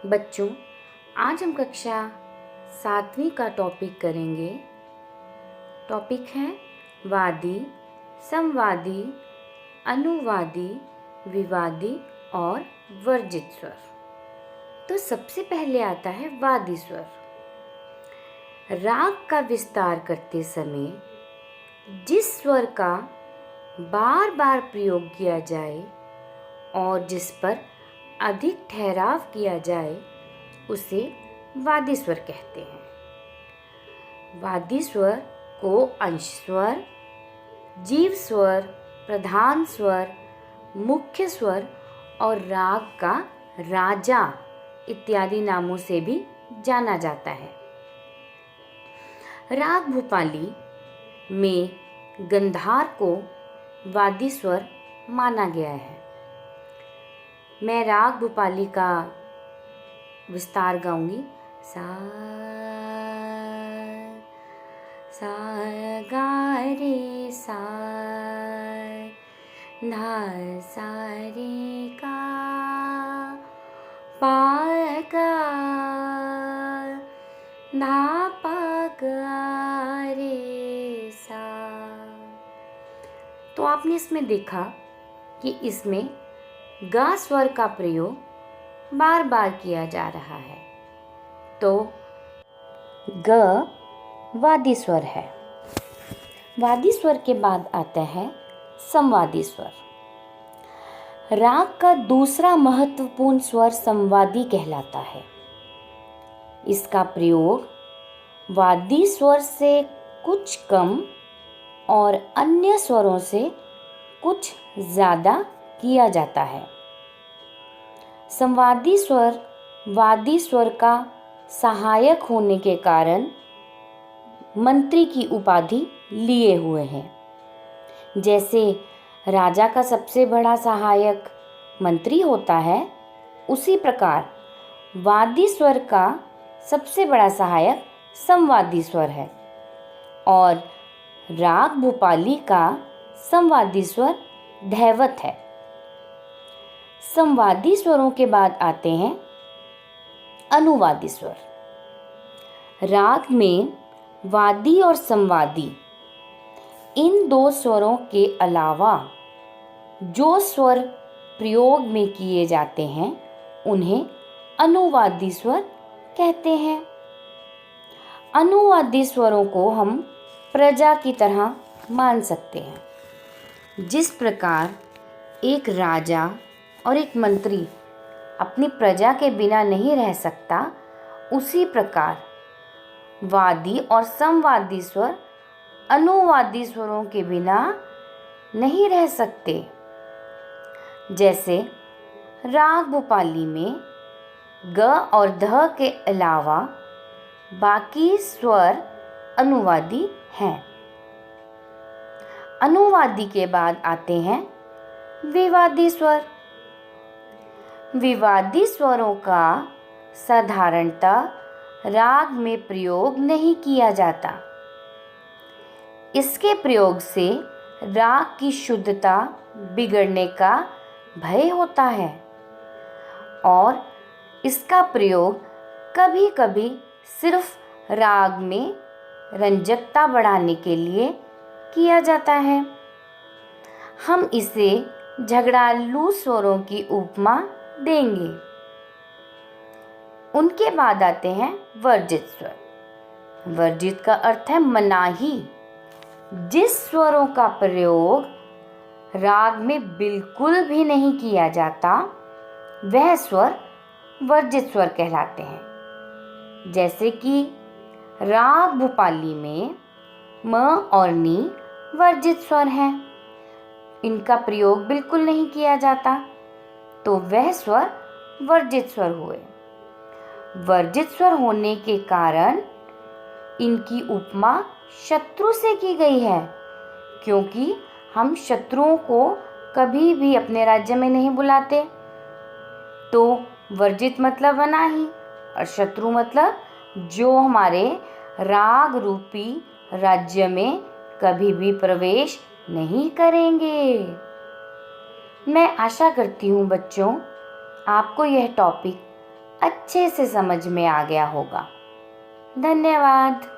बच्चों, आज हम कक्षा 7वीं का टॉपिक करेंगे। टॉपिक है वादी, समवादी, अनुवादी, विवादी और वर्जित स्वर। तो सबसे पहले आता है वादी स्वर। राग का विस्तार करते समय जिस स्वर का बार बार प्रयोग किया जाए और जिस पर अधिक ठहराव किया जाए उसे वादी स्वर कहते हैं। वादी स्वर को अंश स्वर, जीव स्वर, प्रधान स्वर, मुख्य स्वर और राग का राजा इत्यादि नामों से भी जाना जाता है। राग भूपाली में गंधार को वादी स्वर माना गया है। मैं राग भूपाली का विस्तार गाऊंगी। सा सा गा रे सा, धा सा रे का, पा गा, धा पा गा रे सा। तो आपने इसमें देखा कि इसमें गा स्वर का प्रयोग बार बार किया जा रहा है। तो ग वादी स्वर है। वादी स्वर के बाद आता है समवादी स्वर। राग का दूसरा महत्वपूर्ण स्वर समवादी कहलाता है। इसका प्रयोग वादी स्वर से कुछ कम और अन्य स्वरों से कुछ ज़्यादा किया जाता है। समवादी स्वर वादी स्वर का सहायक होने के कारण मंत्री की उपाधि लिए हुए हैं। जैसे राजा का सबसे बड़ा सहायक मंत्री होता है, उसी प्रकार वादी स्वर का सबसे बड़ा सहायक समवादी स्वर है और राग भूपाली का समवादी स्वर धैवत है। समवादी स्वरों के बाद आते हैं अनुवादी स्वर। राग में वादी और समवादी इन दो स्वरों के अलावा जो स्वर प्रयोग में किए जाते हैं उन्हें अनुवादी स्वर कहते हैं। अनुवादी स्वरों को हम प्रजा की तरह मान सकते हैं। जिस प्रकार एक राजा और एक मंत्री अपनी प्रजा के बिना नहीं रह सकता, उसी प्रकार वादी और समवादी स्वर अनुवादी स्वरों के बिना नहीं रह सकते। जैसे राग भूपाली में ग और ध के अलावा बाकी स्वर अनुवादी हैं। अनुवादी के बाद आते हैं विवादी स्वर। विवादी स्वरों का साधारणतः राग में प्रयोग नहीं किया जाता। इसके प्रयोग से राग की शुद्धता बिगड़ने का भय होता है और इसका प्रयोग कभी कभी सिर्फ राग में रंजकता बढ़ाने के लिए किया जाता है। हम इसे झगड़ालू स्वरों की उपमा देंगे। उनके बाद आते हैं वर्जित स्वर। वर्जित का अर्थ है मनाही। जिस स्वरों का प्रयोग राग में बिल्कुल भी नहीं किया जाता, वह स्वर वर्जित स्वर कहलाते हैं। जैसे कि राग भूपाली में म और नी वर्जित स्वर हैं। इनका प्रयोग बिल्कुल नहीं किया जाता, तो वह स्वर वर्जित स्वर हुए। वर्जित स्वर होने के कारण इनकी उपमा शत्रु से की गई है, क्योंकि हम शत्रुओं को कभी भी अपने राज्य में नहीं बुलाते। तो वर्जित मतलब मनाही और शत्रु मतलब जो हमारे राग रूपी राज्य में कभी भी प्रवेश नहीं करेंगे। मैं आशा करती हूँ बच्चों, आपको यह टॉपिक अच्छे से समझ में आ गया होगा। धन्यवाद।